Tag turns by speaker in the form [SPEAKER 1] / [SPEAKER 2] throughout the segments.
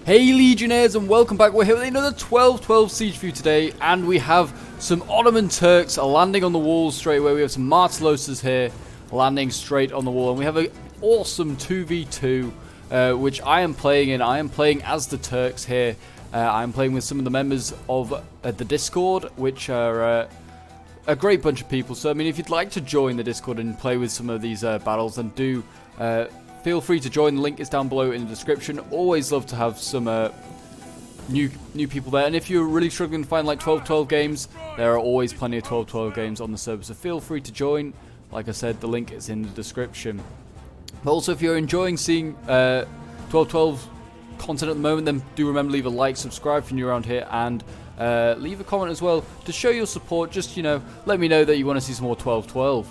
[SPEAKER 1] Hey Legionnaires, and welcome back. We're here with another 12-12 siege for you today, and we have some Ottoman Turks landing on the walls straight away. We have some Marteloses here landing straight on the wall, and we have an awesome 2v2 which I am playing in. I am playing as the Turks here. I'm playing with some of the members of the Discord, which are a great bunch of people. So I mean, if you'd like to join the Discord and play with some of these battles, then do feel free to join. The link is down below in the description. Always love to have some new people there. And if you're really struggling to find like 12-12 games, there are always plenty of 12-12 games on the server. So feel free to join. Like I said, the link is in the description. But also, if you're enjoying seeing 12-12 content at the moment, then do remember to leave a like, subscribe if you're new around here, and leave a comment as well to show your support. Just, you know, let me know that you want to see some more 12-12.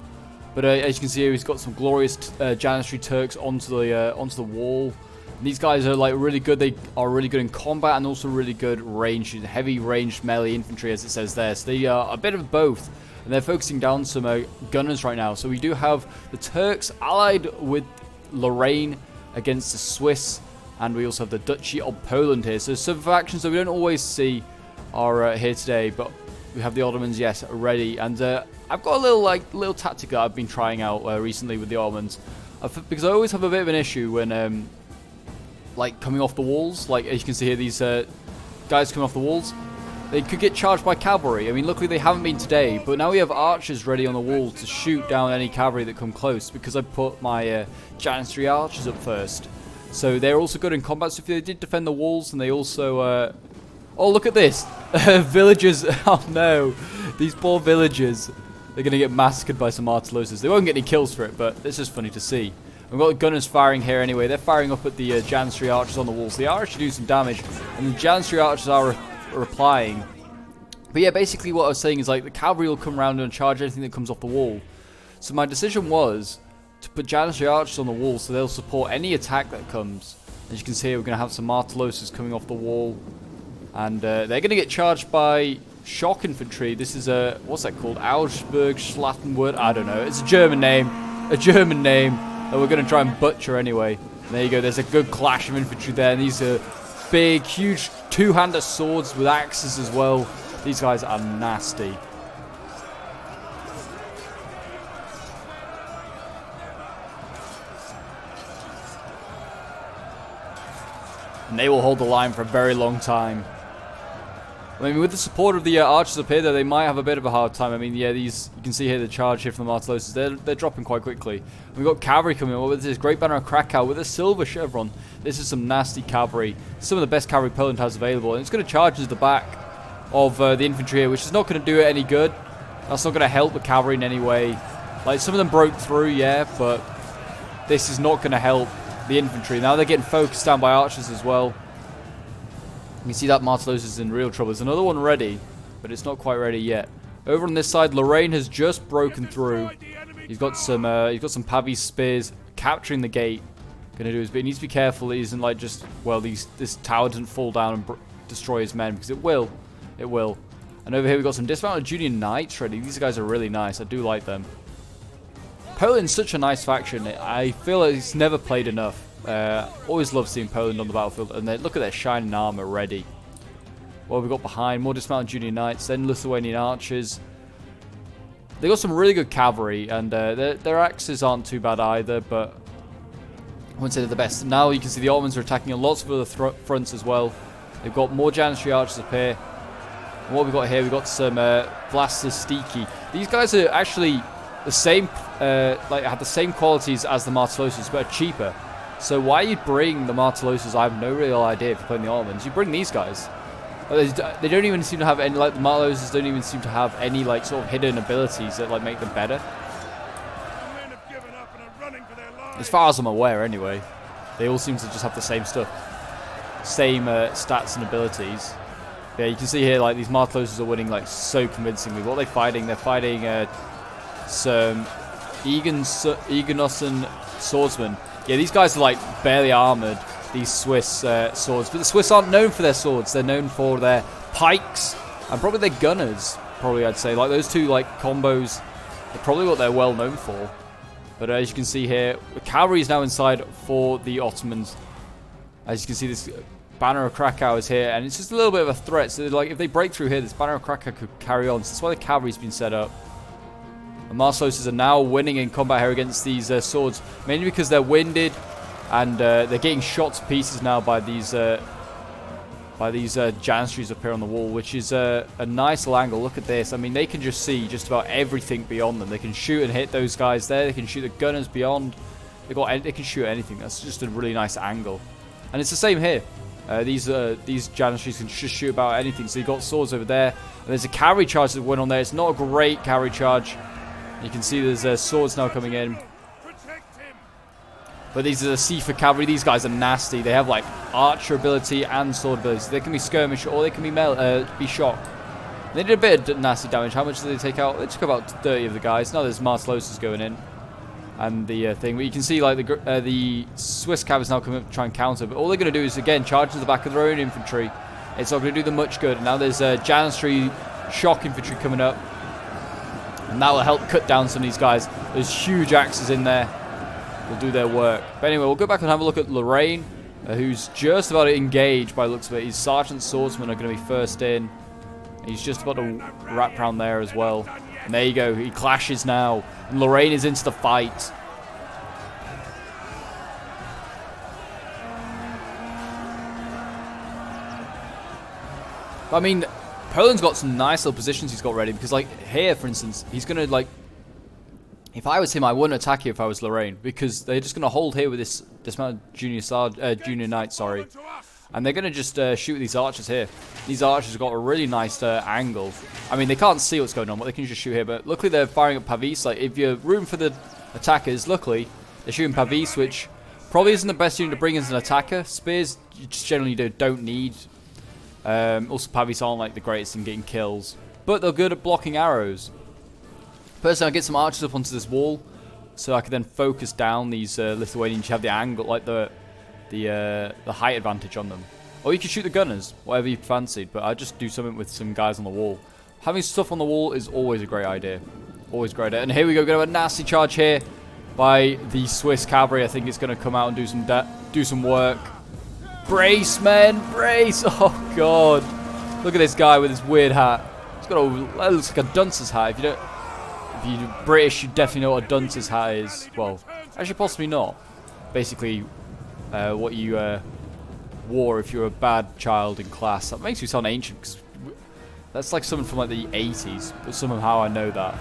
[SPEAKER 1] But as you can see here, he's got some glorious Janissary Turks onto the wall. And these guys are like really good. They are really good in combat and also really good range, heavy ranged melee infantry, as it says there. So they are a bit of both, and they're focusing down some gunners right now. So we do have the Turks allied with Lorraine against the Swiss, and we also have the Duchy of Poland here. So some factions that we don't always see are here today, but we have the Ottomans, yes, ready. And I've got a little tactic that I've been trying out recently with the Ottomans, because I always have a bit of an issue when like coming off the walls. Like as you can see here, these guys coming off the walls, they could get charged by cavalry. I mean, luckily they haven't been today, but now we have archers ready on the wall to shoot down any cavalry that come close, because I put my Janissary archers up first. So they're also good in combat. So if they did defend the walls, and they also oh, look at this. Villagers. Oh no, these poor villagers. They're going to get massacred by some Marteloses. They won't get any kills for it, but it's just funny to see. We've got the gunners firing here anyway. They're firing up at the Janissary archers on the walls. They are actually doing some damage, and the Janissary archers are replying. But yeah, basically what I was saying is like the cavalry will come around and charge anything that comes off the wall. So my decision was to put Janissary archers on the wall so they'll support any attack that comes. As you can see here, we're going to have some Marteloses coming off the wall. And they're going to get charged by shock infantry. This is what's that called? Augsburg Schlattenwood? I don't know. It's a German name. A German name that we're going to try and butcher anyway. And there you go. There's a good clash of infantry there. And these are big, huge two-hander swords with axes as well. These guys are nasty. And they will hold the line for a very long time. I mean, with the support of the archers up here, though, they might have a bit of a hard time. I mean, yeah, these, you can see here the charge here from the Marteloses. They're dropping quite quickly. We've got cavalry coming in with this great banner of Krakow with a silver chevron. This is some nasty cavalry. Some of the best cavalry Poland has available. And it's going to charge into the back of the infantry here, which is not going to do it any good. That's not going to help the cavalry in any way. Like, some of them broke through, yeah, but this is not going to help the infantry. Now they're getting focused down by archers as well. You can see that Martelos is in real trouble. There's another one ready, but it's not quite ready yet. Over on this side, Lorraine has just broken through. He's got some Pavy spears capturing the gate. Gonna do his bit. He needs to be careful. He isn't like just, well, this tower doesn't fall down and destroy his men, because it will. It will. And over here we've got some dismounted junior knights ready. These guys are really nice. I do like them. Poland's such a nice faction. I feel like it's never played enough. Always love seeing Poland on the battlefield, and look at their shining armor ready. What have we got behind? More dismounted junior knights, then Lithuanian archers. They got some really good cavalry, and their axes aren't too bad either, but I wouldn't say they're the best. Now you can see the Ottomans are attacking on lots of other fronts as well. They've got more Janissary archers up here. And what we've got here, we've got some Vlastistiki. These guys are actually the same, like have the same qualities as the Marteloses, but are cheaper. So why you bring the Marteloses, I have no real idea if you're playing the Ottomans. You bring these guys. They don't even seem to have any, like the Marteloses don't even seem to have any like sort of hidden abilities that like make them better. As far as I'm aware anyway. They all seem to just have the same stuff. Same stats and abilities. Yeah, you can see here like these Marteloses are winning like so convincingly. What are they fighting? They're fighting some Egonossen swordsmen. Yeah, these guys are like barely armored, these Swiss swords. But the Swiss aren't known for their swords. They're known for their pikes and probably their gunners, probably I'd say. Like those two like combos are probably what they're well known for. But as you can see here, the cavalry is now inside for the Ottomans. As you can see, this Banner of Krakow is here, and it's just a little bit of a threat. So, like, if they break through here, this Banner of Krakow could carry on. So that's why the cavalry's been set up. And Marsloses are now winning in combat here against these swords, mainly because they're winded, and they're getting shot to pieces now by these Janissaries up here on the wall, which is a nice little angle. Look at this. I mean, they can just see just about everything beyond them. They can shoot and hit those guys there. They can shoot the gunners beyond. They can shoot anything. That's just a really nice angle. And it's the same here. These Janissaries can just shoot about anything. So you've got swords over there. And there's a cavalry charge that went on there. It's not a great cavalry charge. You can see there's swords now coming in. But these are the Sifa cavalry. These guys are nasty. They have like archer ability and sword ability. So they can be skirmish or they can be shock. They did a bit of nasty damage. How much did they take out? They took about 30 of the guys. Now there's Marsloses going in. And the thing. But you can see like the Swiss cav is now coming up to try and counter. But all they're going to do is again charge to the back of their own infantry. It's not going to do them much good. And now there's Janissary shock infantry coming up. And that will help cut down some of these guys. There's huge axes in there. Will do their work. But anyway, we'll go back and have a look at Lorraine, who's just about to engage by the looks of it. His sergeant swordsmen are going to be first in. He's just about to wrap around there as well. And there you go. He clashes now. And Lorraine is into the fight. I mean, Poland's got some nice little positions he's got ready. Because, like, here, for instance, he's going to, like... If I was him, I wouldn't attack here if I was Lorraine. Because they're just going to hold here with this dismounted junior knight, sorry. And they're going to just shoot these archers here. These archers have got a really nice angle. I mean, they can't see what's going on, but they can just shoot here. But luckily, they're firing at Pavis. Like, if you're rooting for the attackers, luckily, they're shooting Pavis, which probably isn't the best unit to bring as an attacker. Spears, you just generally don't need. Also, Pavis aren't, like, the greatest in getting kills. But they're good at blocking arrows. Personally, I get some archers up onto this wall, so I can then focus down these Lithuanians. You have the angle, like the height advantage on them. Or you can shoot the gunners, whatever you fancied, but I just do something with some guys on the wall. Having stuff on the wall is always a great idea. Always a great idea. And here we go, going to have a nasty charge here by the Swiss cavalry. I think it's going to come out and do some work. Brace, men, brace! Oh, God. Look at this guy with his weird hat. It's got it looks like a dunce's hat. If you're British, you definitely know what a dunce's hat is. Well, actually, possibly not. Basically, what you wore if you're a bad child in class. That makes me sound ancient, because that's like something from like the 80s. But somehow I know that.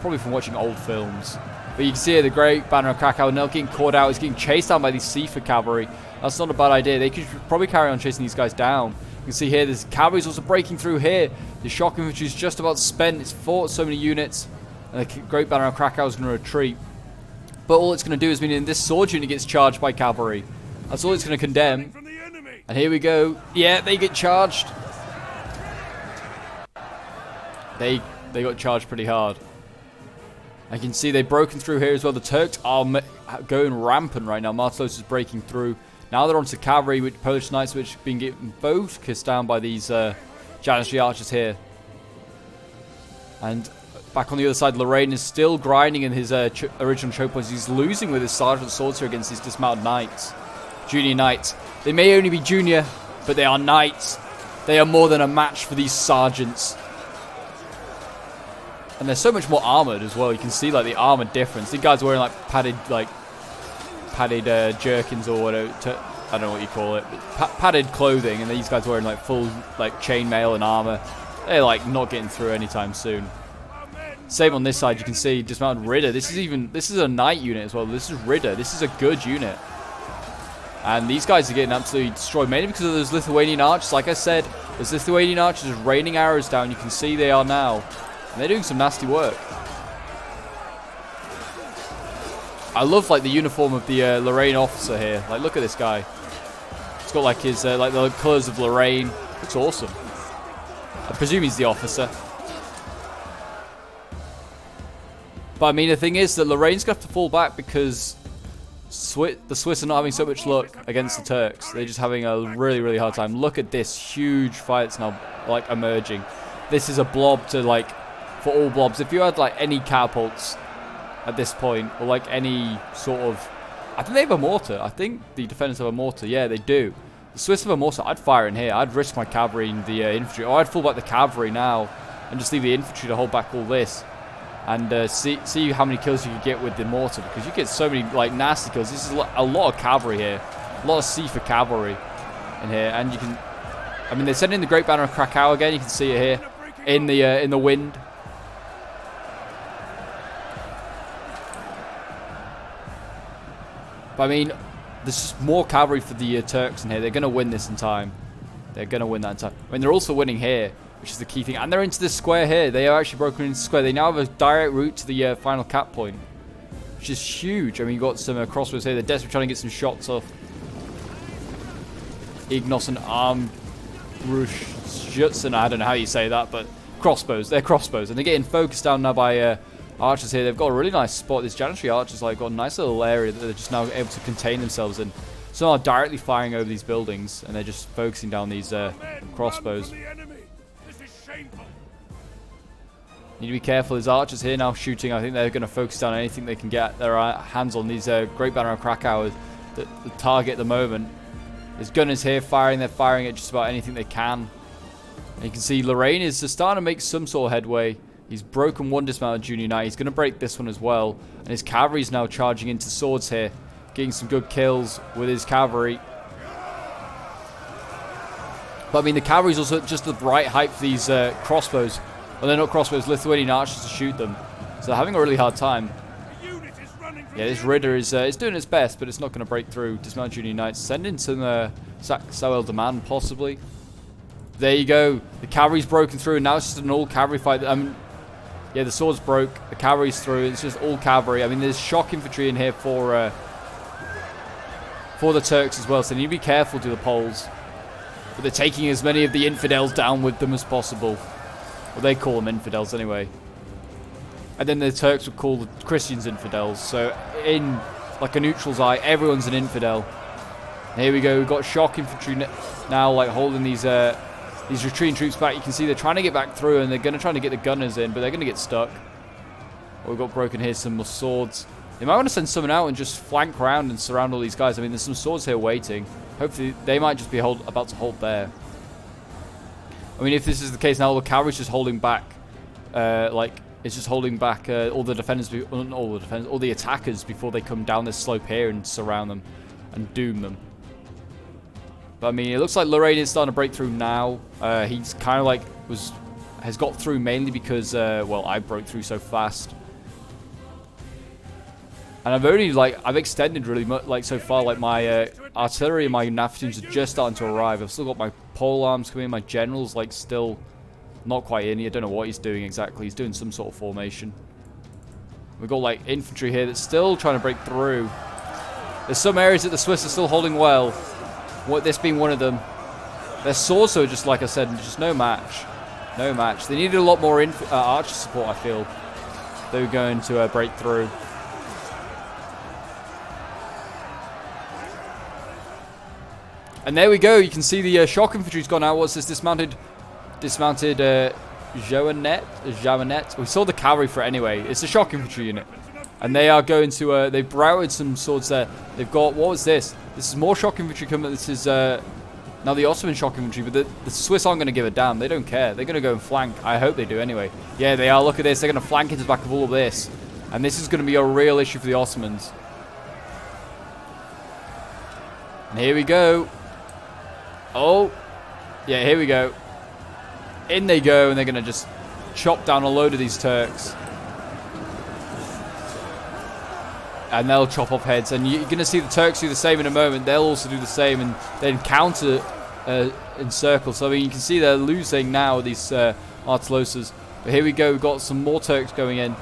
[SPEAKER 1] Probably from watching old films. But you can see here the great Banner of Krakow now getting caught out. He's getting chased down by these Sifa cavalry. That's not a bad idea. They could probably carry on chasing these guys down. You can see here, this cavalry's also breaking through here. The shock infantry is just about spent. It's fought so many units. And the great Banner of Krakow is going to retreat. But all it's going to do is mean this sword unit gets charged by cavalry. That's all it's going to condemn. And here we go. Yeah, they get charged. They got charged pretty hard. I can see they've broken through here as well. The Turks are going rampant right now. Martlos is breaking through. Now they're onto cavalry with Polish knights, which have been getting both kissed down by these Janissary archers here. And back on the other side, Lorraine is still grinding in his original choke points. He's losing with his sergeant swords here against these dismounted knights. Junior knights. They may only be junior, but they are knights. They are more than a match for these sergeants. And they're so much more armored as well. You can see like the armor difference. These guys are wearing like padded jerkins or whatever. I don't know what you call it. Padded clothing, and these guys are wearing like full like chainmail and armor. They're like not getting through anytime soon. Same on this side. You can see dismounted Ridder. This is a knight unit as well. This is Ridder. This is a good unit. And these guys are getting absolutely destroyed, mainly because of those Lithuanian archers. Like I said, those Lithuanian archers are raining arrows down. You can see they are now. And they're doing some nasty work. I love like the uniform of the Lorraine officer here. Like, look at this guy. It's got like his like the colours of Lorraine. Looks awesome. I presume he's the officer. But I mean, the thing is that Lorraine's going to have to fall back because the Swiss are not having so much luck against the Turks. They're just having a really, really hard time. Look at this huge fight that's now like emerging. This is a blob to like, for all blobs. If you had like any catapults at this point, or like any sort of, I think they have a mortar. I think the defenders have a mortar. Yeah, they do. The Swiss have more, so I'd fire in here. I'd risk my cavalry and the infantry. Or I'd fall back the cavalry now and just leave the infantry to hold back all this. And see how many kills you can get with the mortar, because you get so many like nasty kills. This is a lot of cavalry here, a lot of C for cavalry in here, and you can. I mean, they're sending the Great Banner of Krakow again. You can see it here in the wind. But I mean, there's just more cavalry for the Turks in here. They're going to win this in time. They're going to win that in time. I mean, they're also winning here, which is the key thing. And they're into this square here. They are actually broken into the square. They now have a direct route to the final cap point, which is huge. I mean, you've got some crossbows here. They're desperately trying to get some shots off Ignos and Armbrustschützen. I don't know how you say that, but crossbows. They're crossbows. And they're getting focused down now by archers here. They've got a really nice spot. These Janitary archers like got a nice little area that they're just now able to contain themselves in. Some are directly firing over these buildings, and they're just focusing down these crossbows. Need to be careful. There's archers here now shooting. I think they're going to focus down anything they can get their hands on. These Great Banner of Krakow, the target at the moment. There's gunners here firing. They're firing at just about anything they can. And you can see Lorraine is starting to make some sort of headway. He's broken one dismounted junior knight. He's going to break this one as well. And his cavalry is now charging into swords here, getting some good kills with his cavalry. But I mean, the cavalry is also just the right height for these crossbows. Well, they're not crossbows, Lithuanian archers to shoot them. So they're having a really hard time. Yeah, this Ritter is doing its best, but it's not going to break through. Dismounted junior knights. Send in some Sawel Demand, possibly. There you go. The cavalry's broken through, and now it's just an all-cavalry fight. Yeah, the swords broke. The cavalry's through. It's just all cavalry. I mean, there's shock infantry in here for the Turks as well, so they need to be careful to the Poles. But they're taking as many of the infidels down with them as possible. Well, they call them infidels anyway. And then the Turks would call the Christians infidels. So in like a neutral's eye, everyone's an infidel. And here we go. We've got shock infantry now, like holding these retreating troops back. You can see they're trying to get back through, and they're going to try to get the gunners in, but they're going to get stuck. We've got broken here, some more swords. They might want to send someone out and just flank around and surround all these guys. I mean, there's some swords here waiting. Hopefully, they might just be about to hold there. I mean, if this is the case now, the cavalry's just holding back, it's just holding back all the defenders, all the attackers before they come down this slope here and surround them and doom them. But I mean, it looks like Lorraine is starting to break through now. He's kind of like has got through mainly because well, I broke through so fast. And I've extended really much, so far, my artillery and my Naftunes are just starting to arrive. I've still got my pole arms coming in, my general's still not quite in. I don't know what he's doing exactly. He's doing some sort of formation. We've got infantry here that's still trying to break through. There's some areas that the Swiss are still holding well. This being one of them. Their swords are just, like I said, just no match. No match. They needed a lot more archer support, I feel. They were going to break through. And there we go. You can see the shock infantry's gone out. What's this? Dismounted Jawanet. We saw the cavalry for it anyway. It's a shock infantry unit. And they are going to, they've routed some swords there. They've got, what was this? This is more shock infantry coming. This is now the Ottoman shock infantry, but the Swiss aren't going to give a damn. They don't care. They're going to go and flank. I hope they do anyway. Yeah, they are. Look at this. They're going to flank into the back of all of this. And this is going to be a real issue for the Ottomans. And here we go. Oh, yeah, here we go. In they go, and they're going to just chop down a load of these Turks. And they'll chop off heads. And you're going to see the Turks do the same in a moment. They'll also do the same and then counter in circles. So I mean, you can see they're losing now, these Artillosas. But here we go. We've got some more Turks going in.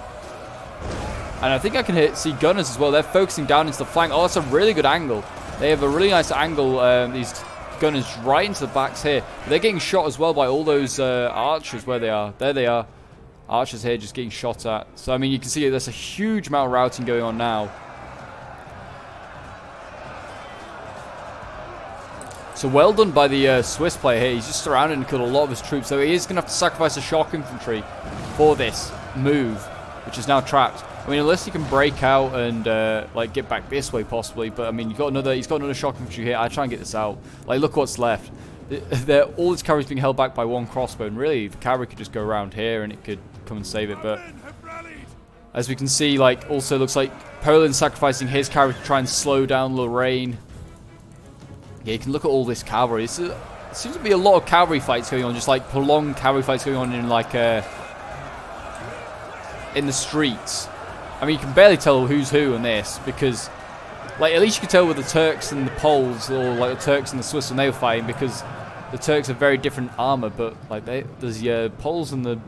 [SPEAKER 1] And I think I can see gunners as well. They're focusing down into the flank. Oh, that's a really good angle. They have a really nice angle, these gunners, right into the backs here. But they're getting shot as well by all those archers where they are. There they are. Archers here just getting shot at. So, I mean, you can see there's a huge amount of routing going on now. So, well done by the Swiss player here. He's just surrounded and killed a lot of his troops. So, he is going to have to sacrifice the shock infantry for this move. which is now trapped. I mean, unless he can break out and like get back this way possibly, but I mean, he's got another shock infantry here. I try and get this out. Like, look what's left. All this cavalry's being held back by one crossbow, and really, the cavalry could just go around here and it could come and save it. But as we can see, like, also looks like Poland sacrificing his cavalry to try and slow down Lorraine. Yeah, you can look at all this cavalry. It seems to be a lot of cavalry fights going on, just like prolonged cavalry fights going on in like in the streets. I mean, you can barely tell who's who in this because, like, at least you could tell with the Turks and the Poles, or like the Turks and the Swiss when they were fighting, because the Turks have very different armor, but like the Poles and the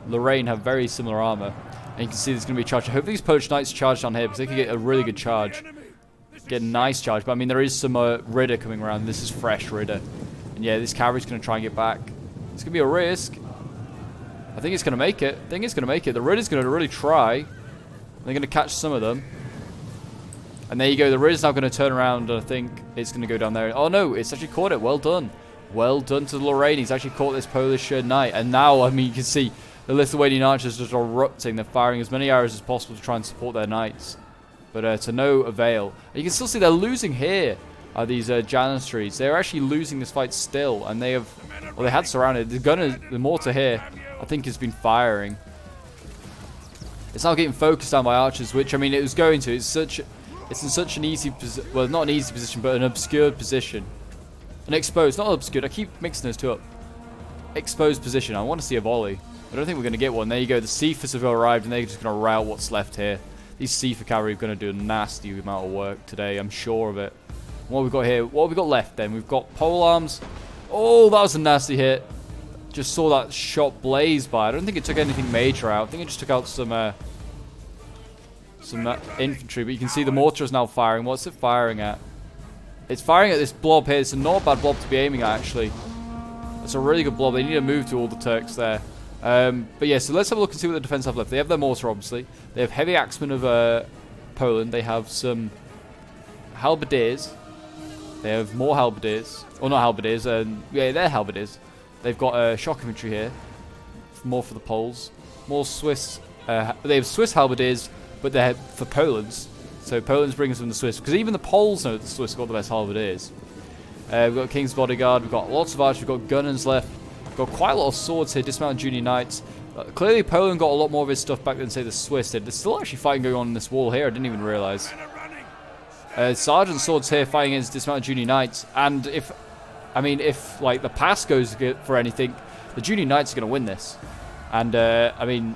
[SPEAKER 1] Lorraine have very similar armor. And you can see there's going to be a charge. Hopefully these Polish knights charge down here because they could get a really good charge. Get a nice charge. But I mean, there is some Ridder coming around. This is fresh Ridder. And yeah, this cavalry's going to try and get back. It's going to be a risk. I think it's going to make it. The Ridder's going to really try. They're going to catch some of them. And there you go. The Ridder's now going to turn around, and I think it's going to go down there. Oh no, it's actually caught it. Well done. Well done to Lorraine. He's actually caught this Polish knight. And now, I mean, you can see the Lithuanian archers just erupting. They're firing as many arrows as possible to try and support their knights. But to no avail. And you can still see they're losing here. These Janissaries. They're actually losing this fight still. And they have... Well, they had surrounded. The mortar here, I think, has been firing. It's now getting focused on by archers, which, I mean, it was going to. It's in such an easy position. Well, not an easy position, but an obscured position. An exposed, not obscured. I keep mixing those two up. Exposed position. I want to see a volley. I don't think we're going to get one. There you go. The Cephas have arrived, and they're just going to rout what's left here. These Cepha cavalry are going to do a nasty amount of work today. I'm sure of it. What have we got here? What have we got left then? We've got pole arms. Oh, that was a nasty hit. Just saw that shot blaze by. I don't think it took anything major out. I think it just took out some infantry. But you can see the mortar is now firing. What's it firing at? It's firing at this blob here. It's a not bad blob to be aiming at, actually. It's a really good blob. They need to move to all the Turks there. But yeah, so let's have a look and see what the defense have left. They have their mortar, obviously. They have heavy axemen of Poland. They have some halberdiers. They have more halberdiers. Or not halberdiers. Yeah, they're halberdiers. They've got shock infantry here. More for the Poles. More Swiss. They have Swiss halberdiers, but they're for Poland's. So Poland's bringing some of the Swiss. Because even the Poles know that the Swiss have got the best halberdiers. We've got King's Bodyguard. We've got lots of archers. We've got gunners left. We've got quite a lot of swords here. Dismounted junior knights. Clearly Poland got a lot more of his stuff back than, say, the Swiss did. There's still actually fighting going on in this wall here. I didn't even realise. Sergeant swords here fighting against dismounted junior knights. And if like the pass goes for anything, the junior knights are going to win this. And I mean,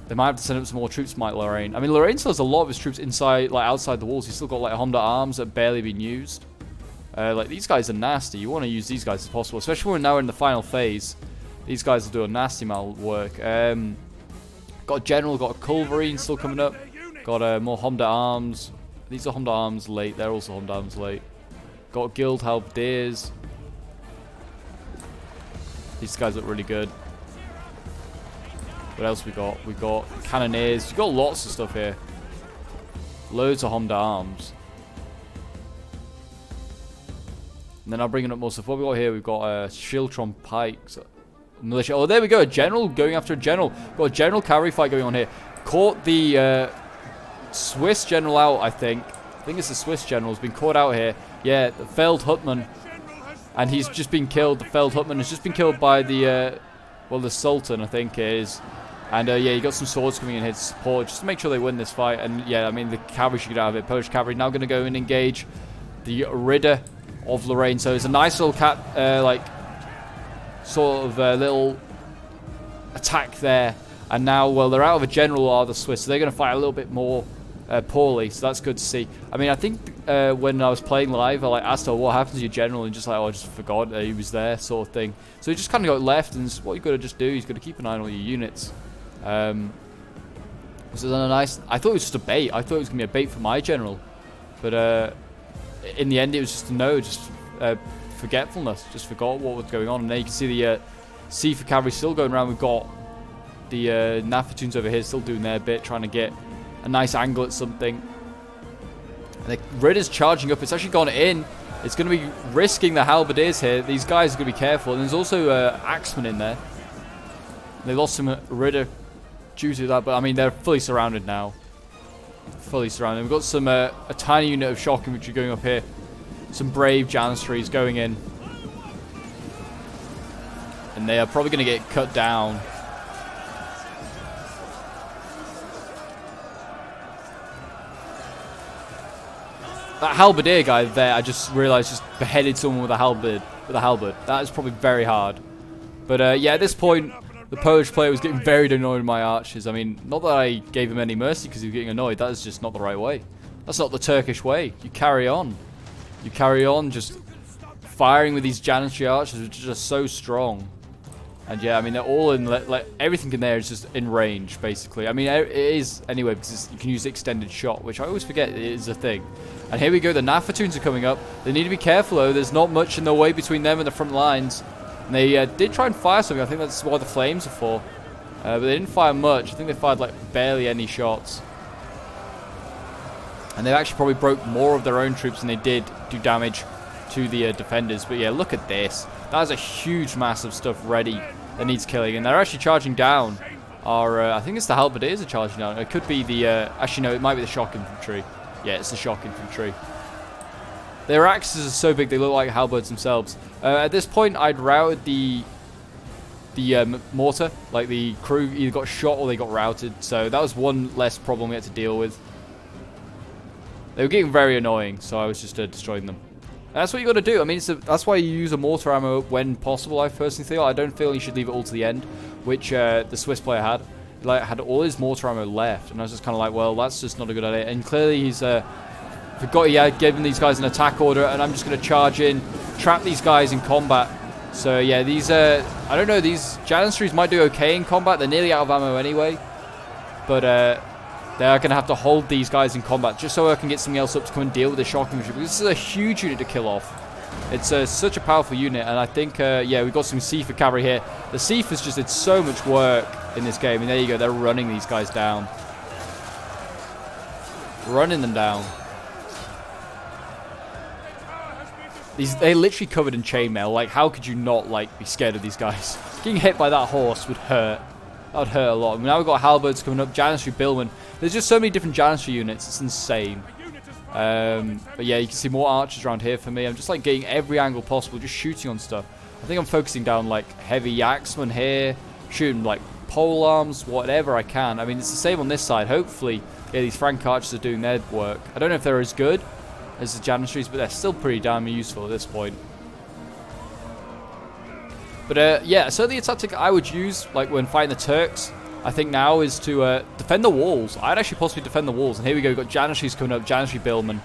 [SPEAKER 1] they might have to send up some more troops, might Lorraine. I mean, Lorraine still has a lot of his troops inside, like outside the walls. He's still got like Honda arms that have barely been used. Like these guys are nasty. You want to use these guys as possible, especially when we're now in the final phase. These guys will do a nasty amount of work. Got a general, got a Culverine still coming up. Got more Honda arms. These are Honda arms late. They're also Honda arms late. Got Guild Halberdiers. These guys look really good. What else we got? We got Cannoneers. We've got lots of stuff here. Loads of Honda arms. And then I'll bring up more stuff. What we got here? We've got Shiltron Pikes. Militia. Oh, there we go. A general going after a general. Got a general cavalry fight going on here. Caught the Swiss general out, I think. I think it's the Swiss general. Has been caught out here. Yeah, the Feldhauptmann. And he's just been killed. The Feldhauptmann has just been killed by the, well, the Sultan, I think it is. And yeah, you got some swords coming in here to support, just to make sure they win this fight. And yeah, I mean, the cavalry should get out of it. Polish cavalry now going to go and engage the Ridder of Lorraine. So it's a nice little like, sort of little attack there. And now, well, they're out of a general, are the Swiss, so they're going to fight a little bit more poorly, so that's good to see. I mean, I think when I was playing live, I like asked her what happened to your general, and just like, oh, I just forgot he was there, sort of thing. So he just kind of got left, and what you've got to just do, you've got to keep an eye on all your units. This is a nice. I thought it was just a bait. I thought it was going to be a bait for my general, but in the end, it was just just forgetfulness. Just forgot what was going on, and then you can see the Cepha cavalry still going around. We've got the Nafatoons over here still doing their bit, trying to get a nice angle at something. And the Ridder's charging up. It's actually gone in. It's going to be risking the halberdiers here. These guys are going to be careful. And there's also Axemen in there. They lost some Ridder due to that, but I mean, they're fully surrounded now. Fully surrounded. We've got some a tiny unit of shock infantry going up here. Some brave Janissaries going in. And they are probably going to get cut down. That halberdier guy there, I just realized, just beheaded someone with a halberd. That is probably very hard. But yeah, at this point, the Polish player was getting very annoyed with my archers. I mean, not that I gave him any mercy because he was getting annoyed. That is just not the right way. That's not the Turkish way. You carry on. You carry on just firing with these Janissary archers, which are just so strong. And yeah, I mean, they're all in, like everything in there is just in range, basically. I mean, it is anyway, because you can use extended shot, which I always forget is a thing. And here we go, the Nafatoons are coming up. They need to be careful, though. There's not much in the way between them and the front lines. And they did try and fire something. I think that's what the flames are for. But they didn't fire much. I think they fired, like, barely any shots. And they actually probably broke more of their own troops than they did do damage to the defenders. But yeah, look at this. That is a huge mass of stuff ready that needs killing. And they're actually charging down our... I think it's the halberdiers are charging down. It could be the... actually, no, it might be the shock infantry. Yeah, it's the shock infantry. Their axes are so big, they look like halberds themselves. At this point, I'd routed the mortar. Like, the crew either got shot or they got routed. So that was one less problem we had to deal with. They were getting very annoying, so I was just destroying them. And that's what you got to do. I mean, that's why you use a mortar ammo when possible, I personally feel. I don't feel you should leave it all to the end, which the Swiss player had. He had all his mortar ammo left, and I was just kind of like, well, that's just not a good idea. And clearly he's forgot he had given these guys an attack order, and I'm just going to charge in, trap these guys in combat. So yeah, these I don't know, these Janissaries might do okay in combat. They're nearly out of ammo anyway, but they are going to have to hold these guys in combat just so I can get something else up to come and deal with the shock infantry. Because this is a huge unit to kill off. It's such a powerful unit, and I think, yeah, we've got some Seafer cavalry here. The Seafers just did so much work in this game, and there you go, they're running these guys down. Running them down. They're literally covered in chainmail. Like, how could you not, like, be scared of these guys? Getting hit by that horse would hurt. That would hurt a lot. I mean, now we've got halberds coming up, Janissary Billmen. There's just so many different Janissary units, it's insane. But yeah, you can see more archers around here for me. I'm just like getting every angle possible, just shooting on stuff. I think I'm focusing down like heavy axemen here, shooting like pole arms, whatever I can. I mean, it's the same on this side. Hopefully, yeah, these Frank archers are doing their work. I don't know if they're as good as the Janissaries, but they're still pretty damn useful at this point. But yeah, certainly a tactic I would use like when fighting the Turks, I think now, is to defend the walls. I'd actually possibly defend the walls. And here we go, we've got Janissaries coming up, Janissary Billmen.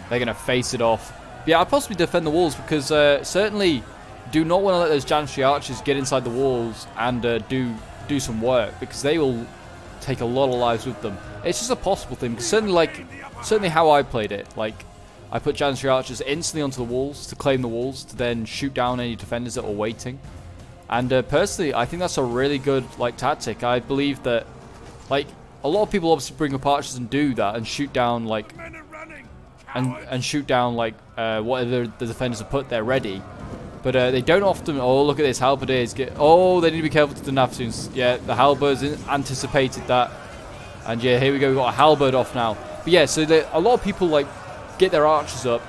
[SPEAKER 1] They're going to face it off. But yeah, I'd possibly defend the walls because certainly do not want to let those Janissary archers get inside the walls and do some work, because they will take a lot of lives with them. It's just a possible thing, because certainly how I played it, like, I put Janissary archers instantly onto the walls to claim the walls, to then shoot down any defenders that were waiting. And personally, I think that's a really good like tactic. I believe that, like, a lot of people obviously bring up archers and do that and shoot down like, and shoot down like whatever the defenders have put there ready. But they don't often. Oh, look at this, halberdiers get. Oh, they need to be careful to the Nafatoons. Yeah, the halberds anticipated that, and yeah, here we go. We've got a halberd off now. But yeah, so a lot of people like get their archers up,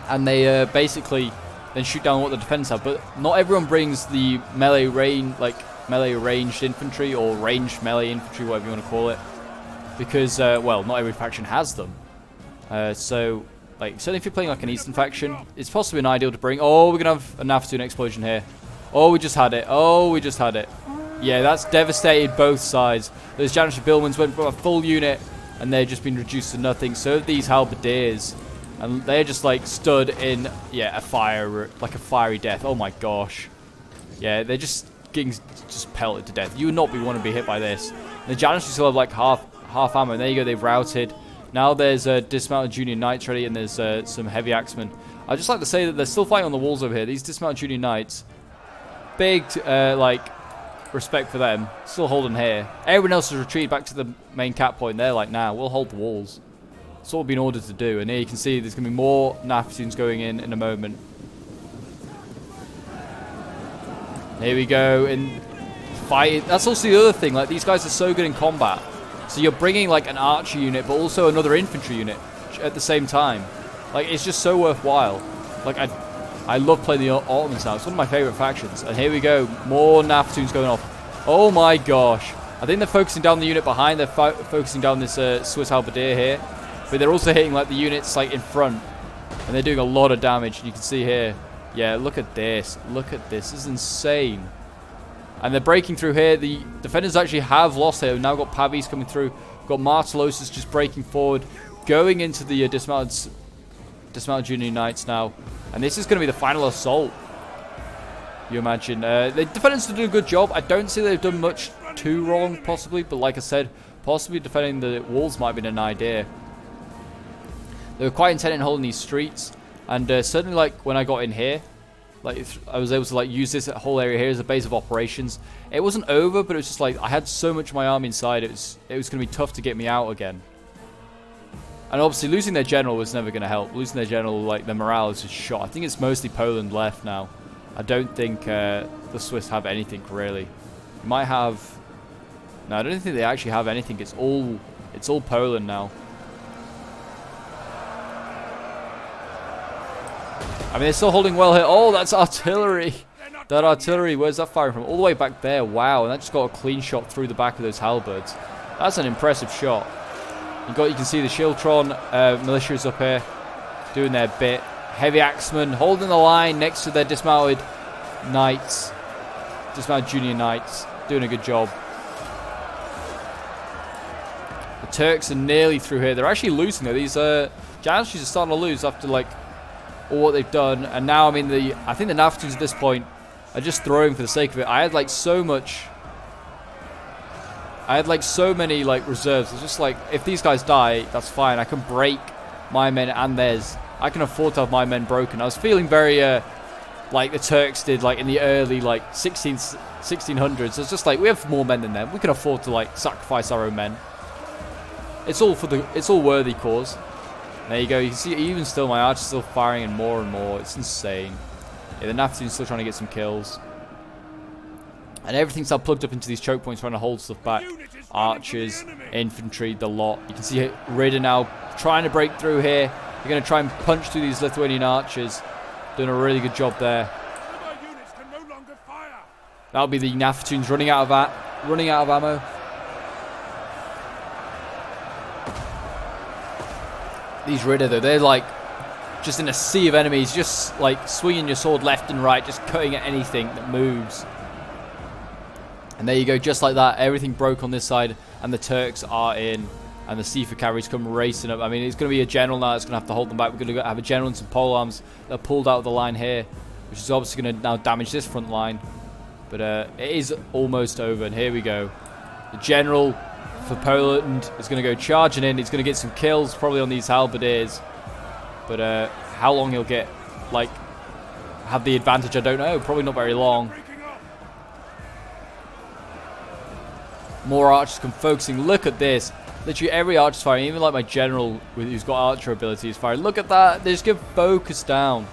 [SPEAKER 1] and they basically then shoot down what the defenders have. But not everyone brings the melee ranged infantry or ranged melee infantry, whatever you want to call it, because well, not every faction has them. So like, certainly if you're playing like an Eastern faction, it's possibly an ideal to bring. Oh, we're gonna have a Nafatoon explosion here. Oh, we just had it. Oh, we just had it. Yeah, that's devastated both sides. Those Janissary Billmens went from a full unit, and they've just been reduced to nothing. So have these halberdiers. And they're just like stood in, yeah, a fiery death. Oh my gosh. Yeah, they're just getting pelted to death. You would not want to be hit by this. And the Janissaries still have like half ammo. And there you go, they've routed. Now there's dismounted junior knights ready, and there's some heavy axemen. I'd just like to say that they're still fighting on the walls over here. These dismounted junior knights, big like respect for them. Still holding here. Everyone else has retreated back to the main cap point. They're like, nah, we'll hold the walls. It's all been ordered to do, and here you can see there's going to be more Nafatoons going in a moment. Here we go, and fight. That's also the other thing. Like, these guys are so good in combat. So you're bringing like an archer unit, but also another infantry unit at the same time. Like, it's just so worthwhile. Like, I love playing the Ottomans now. It's one of my favorite factions. And here we go. More Naftoons going off. Oh my gosh. I think they're focusing down the unit behind. They're focusing down this Swiss Halberdier here. But they're also hitting like the units like in front. And they're doing a lot of damage. And you can see here. Yeah, look at this. Look at this. This is insane. And they're breaking through here. The defenders actually have lost here. We've now got Pavis coming through. We've got Martellosus just breaking forward. Going into the dismounted Junior Knights now. And this is going to be the final assault. You imagine. The defenders are doing a good job. I don't see they've done much too wrong, possibly. But like I said, possibly defending the walls might have been an idea. They were quite intent in holding these streets. And certainly, like, when I got in here, like, I was able to, like, use this whole area here as a base of operations. It wasn't over, but it was just, like, I had so much of my army inside, it was going to be tough to get me out again. And obviously, losing their general was never going to help. Losing their general, like, their morale is just shot. I think it's mostly Poland left now. I don't think the Swiss have anything, really. They might have... No, I don't think they actually have anything. It's all Poland now. I mean, they're still holding well here. Oh, that's artillery. That artillery, where's that firing from? All the way back there. Wow, and that just got a clean shot through the back of those halberds. That's an impressive shot. You can see the Schildtron militias up here doing their bit. Heavy axemen holding the line next to their dismounted knights. Dismounted junior knights. Doing a good job. The Turks are nearly through here. They're actually losing though. These Janishes are starting to lose after like all what they've done, and now I think the Naftoons at this point are just throwing for the sake of it. I had like so many like reserves. It's just like, if these guys die, that's fine. I can break my men and theirs. I can afford to have my men broken. I was feeling very like the Turks did like in the early like 1600s. It's just like, we have more men than them. We can afford to like sacrifice our own men. It's all worthy cause. There you go. You can see even still my archer's still firing and more. It's insane. Yeah, the Naftoon's still trying to get some kills. And everything's now plugged up into these choke points, trying to hold stuff back. Archers, infantry, the lot. You can see Ritter now trying to break through here. They're going to try and punch through these Lithuanian archers. Doing a really good job there. That'll be the Naftoons running out of ammo. These Ritter, though, they're like just in a sea of enemies, just like swinging your sword left and right, just cutting at anything that moves. And there you go, just like that, everything broke on this side, and the Turks are in, and the Seafer cavalry's come racing up. I mean, it's going to be a general now that's going to have to hold them back. We're going to have a general and some polearms that are pulled out of the line here, which is obviously going to now damage this front line. But it is almost over, and here we go. The general for Poland is going to go charging in. He's going to get some kills probably on these halberdiers, but how long he'll get like have the advantage, I don't know. Probably not very long. More archers come focusing. Look at this, literally every archer's firing. Even like my general who's got archer ability is firing. Look at that, they just get focused down.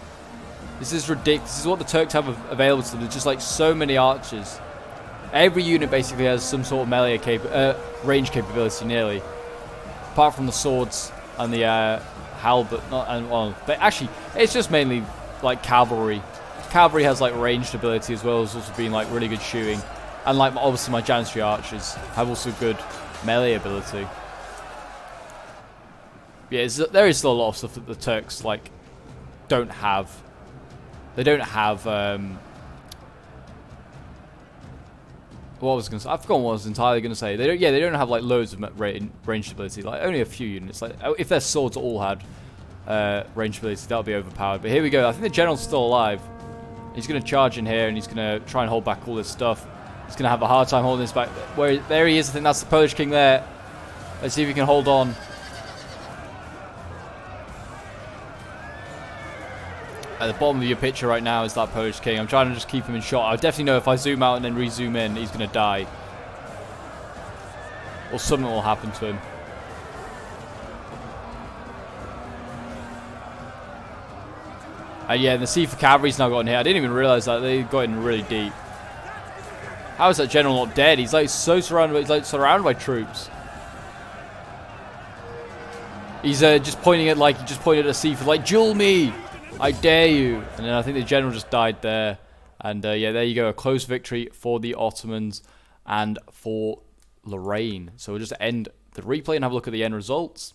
[SPEAKER 1] This is ridiculous. This is what the Turks have available to them. There's just like so many archers. Every unit basically has some sort of melee range capability, nearly. Apart from the swords and the halberd. But actually, it's just mainly like cavalry. Cavalry has like ranged ability as well as also being like really good shooting. And like obviously my Janissary archers have also good melee ability. Yeah, there is still a lot of stuff that the Turks like don't have. They don't have what I was going to say. I've forgotten what I was entirely going to say. They don't have like loads of ranged ability. Like only a few units. Like if their swords all had ranged ability, that would be overpowered. But here we go. I think the general's still alive. He's going to charge in here and he's going to try and hold back all this stuff. He's going to have a hard time holding this back. There he is. I think that's the Polish king there. Let's see if he can hold on. At the bottom of your picture right now is that Polish king. I'm trying to just keep him in shot. I definitely know if I zoom out and then re-zoom in, he's going to die. Or something will happen to him. And yeah, the Seafer cavalry's now got in here. I didn't even realise that. They got in really deep. How is that general not dead? He's like so surrounded. He's like surrounded by troops. He's just pointing at he just pointed at Seafood like, duel me, I dare you. And then I think the general just died there. And yeah, there you go, a close victory for the Ottomans and for Lorraine. So we'll just end the replay and have a look at the end results.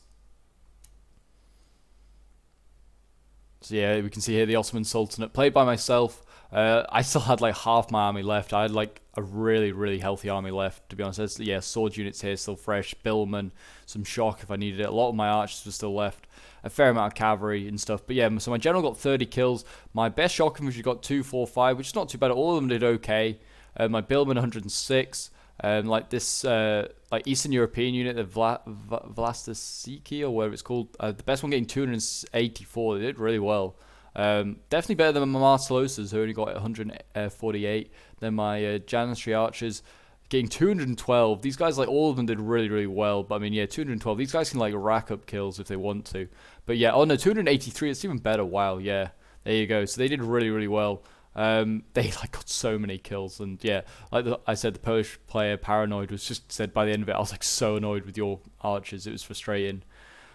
[SPEAKER 1] So yeah, we can see here the Ottoman Sultanate played by myself. I still had like half my army left. I had like a really healthy army left, to be honest. There's, yeah, sword units here still fresh, billmen, some shock if I needed it. A lot of my archers were still left, a fair amount of cavalry and stuff. But yeah, so my general got 30 kills. My best shock infantry got 2, 4, 5, which is not too bad. All of them did okay. My billmen 106. Like this, like Eastern European unit, the Vlastosiki or whatever it's called, the best one getting 284. They did really well. Definitely better than my Martellosas, who only got 148. Then my Janissary archers getting 212. These guys, like all of them, did really well. But I mean, yeah, 212. These guys can like rack up kills if they want to. But yeah, oh no, 283. It's even better. Wow, yeah, there you go. So they did really well. They like got so many kills, and yeah, like I said, the Polish player Paranoid was just said by the end of it, I was like so annoyed with your archers. It was frustrating.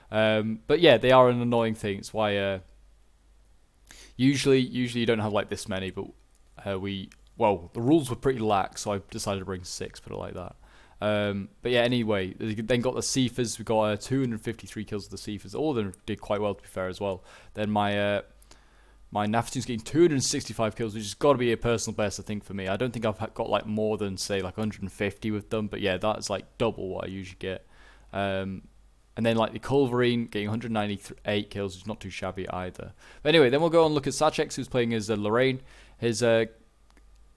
[SPEAKER 1] But yeah, they are an annoying thing. It's why usually you don't have like this many, but well, the rules were pretty lax, so I decided to bring 6, put it like that. But yeah, anyway, then got the Cephas. We got 253 kills with the Cephas. All of them did quite well, to be fair, as well. Then my Nafatoon's getting 265 kills, which has got to be a personal best, I think, for me. I don't think I've got like more than, say, like 150 with them, but yeah, that's like double what I usually get. And then like the Culverine getting 198 kills, which is not too shabby either. But anyway, then we'll go and look at Sachex, who's playing as Lorraine. His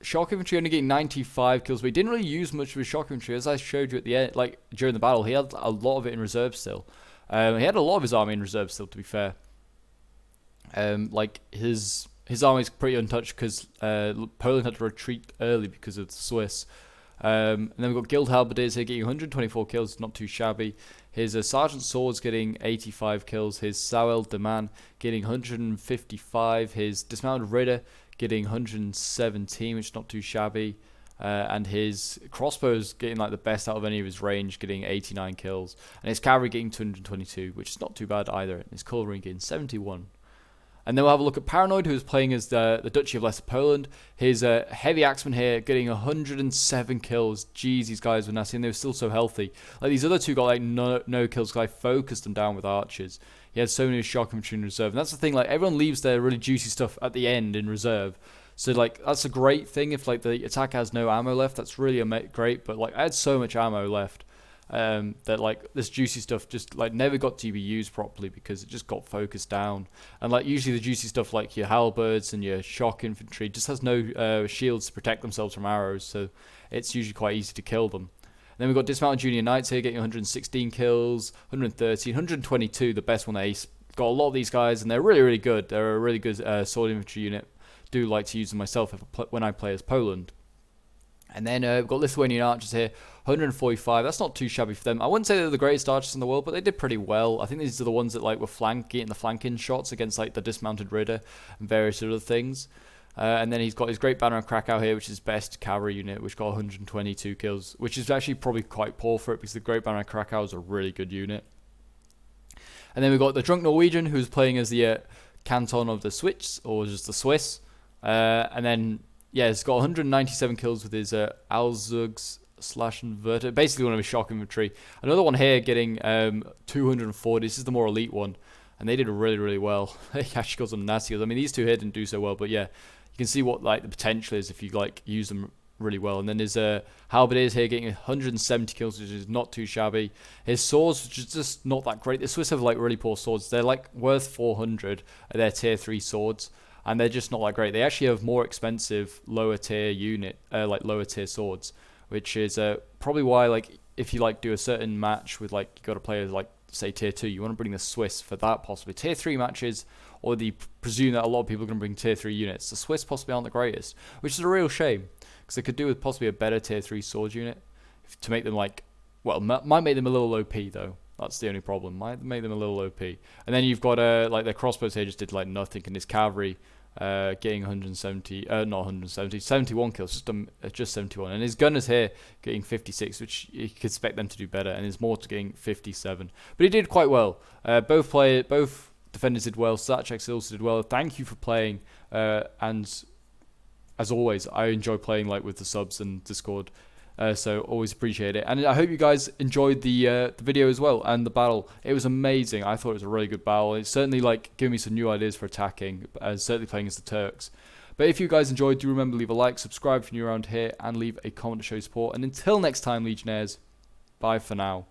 [SPEAKER 1] shock infantry only getting 95 kills, but he didn't really use much of his shock infantry, as I showed you at the end. Like during the battle, he had a lot of it in reserve still. He had a lot of his army in reserve still, to be fair. Like his army is pretty untouched because Poland had to retreat early because of the Swiss. And then we've got Guild Halberdiers here getting 124 kills, not too shabby. His Sergeant Swords getting 85 kills. His Sauel de Man getting 155. His Dismounted Ritter getting 117, which is not too shabby. And his crossbows getting like the best out of any of his range, getting 89 kills. And his cavalry getting 222, which is not too bad either. And his cavalry getting 71. And then we'll have a look at Paranoid, who is playing as the Duchy of Lesser Poland. His heavy axeman here getting 107 kills. Jeez, these guys were nasty, and they were still so healthy. Like these other two got like no kills because I focused them down with archers. He had so many shock infantry in reserve, and that's the thing. Like everyone leaves their really juicy stuff at the end in reserve. So like that's a great thing if like the attacker has no ammo left. That's really great. But like I had so much ammo left. That like this juicy stuff just like never got to be used properly because it just got focused down. And like usually the juicy stuff like your halberds and your shock infantry just has no shields to protect themselves from arrows, so it's usually quite easy to kill them. And then we've got Dismounted Junior Knights here getting 116 kills, 113, 122, the best one ace. Got a lot of these guys and they're really good. They're a really good sword infantry unit. Do like to use them myself when I play as Poland. And then we've got Lithuanian archers here, 145. That's not too shabby for them. I wouldn't say they're the greatest archers in the world, but they did pretty well. I think these are the ones that like were getting the flanking shots against like the Dismounted Ritter and various other things. And then he's got his Great Banner of Krakow here, which is his best cavalry unit, which got 122 kills, which is actually probably quite poor for it because the Great Banner of Krakow is a really good unit. And then we've got the Drunk Norwegian, who's playing as the Canton of the Swiss, or just the Swiss. And then yeah, he's got 197 kills with his Alzugs /Inverter, basically one of his shock infantry. Another one here getting 240. This is the more elite one, and they did really well. They actually got some nasty. I mean, these two here didn't do so well, but yeah, you can see what like the potential is if you like use them really well. And then his Halberdiers here getting 170 kills, which is not too shabby. His swords, which is just not that great. The Swiss have like really poor swords. They're like worth 400. They're tier 3 swords. And they're just not that great. They actually have more expensive lower tier unit, like lower tier swords, which is probably why like if you like do a certain match with like you got to play like say tier 2, you want to bring the Swiss for that possibly. Tier 3 matches, or the presume that a lot of people are going to bring tier 3 units. The Swiss possibly aren't the greatest, which is a real shame because they could do with possibly a better tier 3 sword unit to make them like, well, might make them a little OP though. That's the only problem. Might make them a little OP. And then you've got like their crossbows here just did like nothing, and his cavalry getting 170, not 170, 71 kills, just 71. And his gunners here getting 56, which you could expect them to do better, and his mortar getting 57. But he did quite well. Both defenders did well. Satchek also did well. Thank you for playing, and as always, I enjoy playing like with the subs and Discord. So always appreciate it, and I hope you guys enjoyed the video as well and the battle. It was amazing. I thought it was a really good battle. It's certainly like giving me some new ideas for attacking, certainly playing as the Turks. But if you guys enjoyed, do remember leave a like, subscribe if you're new around here, and leave a comment to show support. And until next time, Legionnaires, bye for now.